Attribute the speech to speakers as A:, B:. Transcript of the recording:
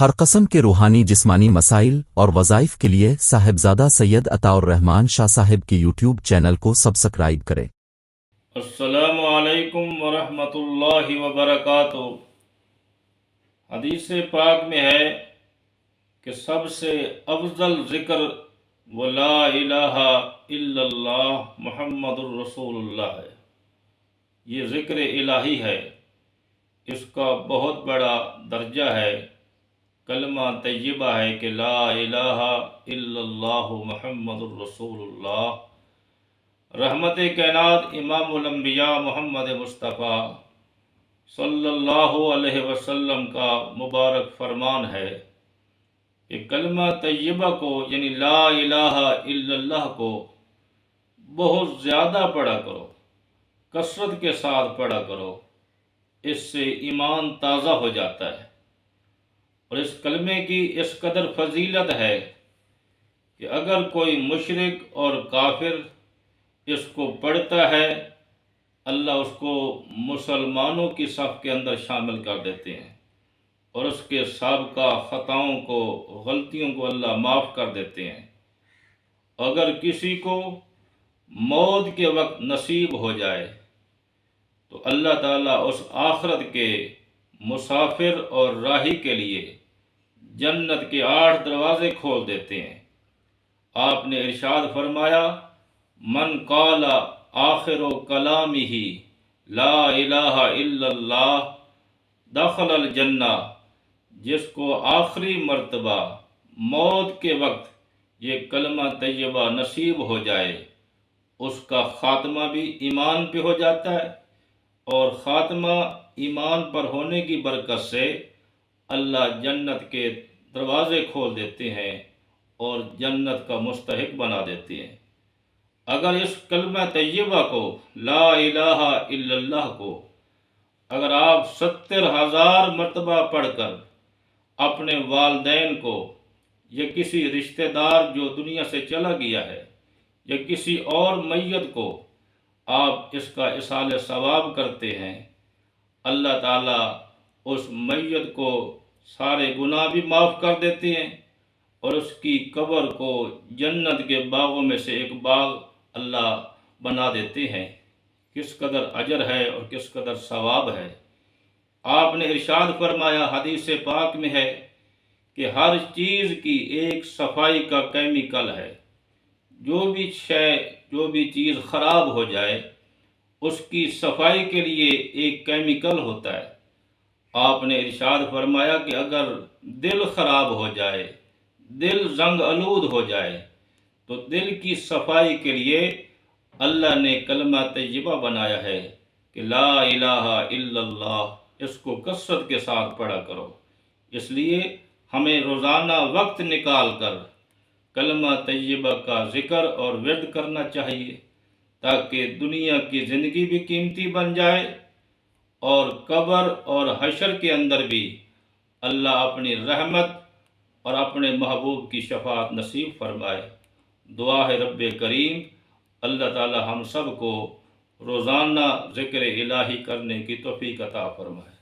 A: ہر قسم کے روحانی جسمانی مسائل اور وظائف کے لیے صاحبزادہ سید عطا الرحمن شاہ صاحب کی یوٹیوب چینل کو سبسکرائب کریں۔
B: السلام علیکم ورحمۃ اللہ وبرکاتہ۔ حدیث پاک میں ہے کہ سب سے افضل ذکر وہ لا الہ الا اللہ محمد الرسول اللہ ہے۔ یہ ذکر الہی ہے، اس کا بہت بڑا درجہ ہے، کلمہ طیبہ ہے کہ لا الہ الا اللہ محمد الرسول اللہ۔ رحمت کائنات امام الانبیاء محمد مصطفیٰ صلی اللہ علیہ وسلم کا مبارک فرمان ہے کہ کلمہ طیبہ کو یعنی لا الہ الا اللہ کو بہت زیادہ پڑھا کرو، کثرت کے ساتھ پڑھا کرو، اس سے ایمان تازہ ہو جاتا ہے۔ اور اس کلمے کی اس قدر فضیلت ہے کہ اگر کوئی مشرک اور کافر اس کو پڑھتا ہے، اللہ اس کو مسلمانوں کی صف کے اندر شامل کر دیتے ہیں اور اس کے سابقہ خطاؤں کو، غلطیوں کو اللہ معاف کر دیتے ہیں۔ اگر کسی کو موت کے وقت نصیب ہو جائے تو اللہ تعالیٰ اس آخرت کے مسافر اور راہی کے لیے جنت کے 8 دروازے کھول دیتے ہیں۔ آپ نے ارشاد فرمایا، من قال آخر کلامہ لا الہ الا اللہ دخل الجنہ، جس کو آخری مرتبہ موت کے وقت یہ کلمہ طیبہ نصیب ہو جائے، اس کا خاتمہ بھی ایمان پہ ہو جاتا ہے، اور خاتمہ ایمان پر ہونے کی برکت سے اللہ جنت کے دروازے کھول دیتے ہیں اور جنت کا مستحق بنا دیتے ہیں۔ اگر اس کلمہ طیبہ کو، لا الہ الا اللہ کو، اگر آپ 70,000 مرتبہ پڑھ کر اپنے والدین کو یا کسی رشتہ دار جو دنیا سے چلا گیا ہے یا کسی اور میت کو آپ اس کا ایصال ثواب کرتے ہیں، اللہ تعالیٰ اس میت کو سارے گناہ بھی معاف کر دیتے ہیں اور اس کی قبر کو جنت کے باغوں میں سے ایک باغ اللہ بنا دیتے ہیں۔ کس قدر اجر ہے اور کس قدر ثواب ہے۔ آپ نے ارشاد فرمایا، حدیث پاک میں ہے کہ ہر چیز کی ایک صفائی کا کیمیکل ہے۔ جو بھی چیز خراب ہو جائے اس کی صفائی کے لیے ایک کیمیکل ہوتا ہے۔ آپ نے ارشاد فرمایا کہ اگر دل خراب ہو جائے، دل زنگ آلود ہو جائے، تو دل کی صفائی کے لیے اللہ نے کلمہ طیبہ بنایا ہے کہ لا الہ الا اللہ، اس کو کثرت کے ساتھ پڑھا کرو۔ اس لیے ہمیں روزانہ وقت نکال کر کلمہ طیبہ کا ذکر اور ورد کرنا چاہیے، تاکہ دنیا کی زندگی بھی قیمتی بن جائے اور قبر اور حشر کے اندر بھی اللہ اپنی رحمت اور اپنے محبوب کی شفاعت نصیب فرمائے۔ دعا ہے رب کریم اللہ تعالی ہم سب کو روزانہ ذکر الہی کرنے کی توفیق عطا فرمائے۔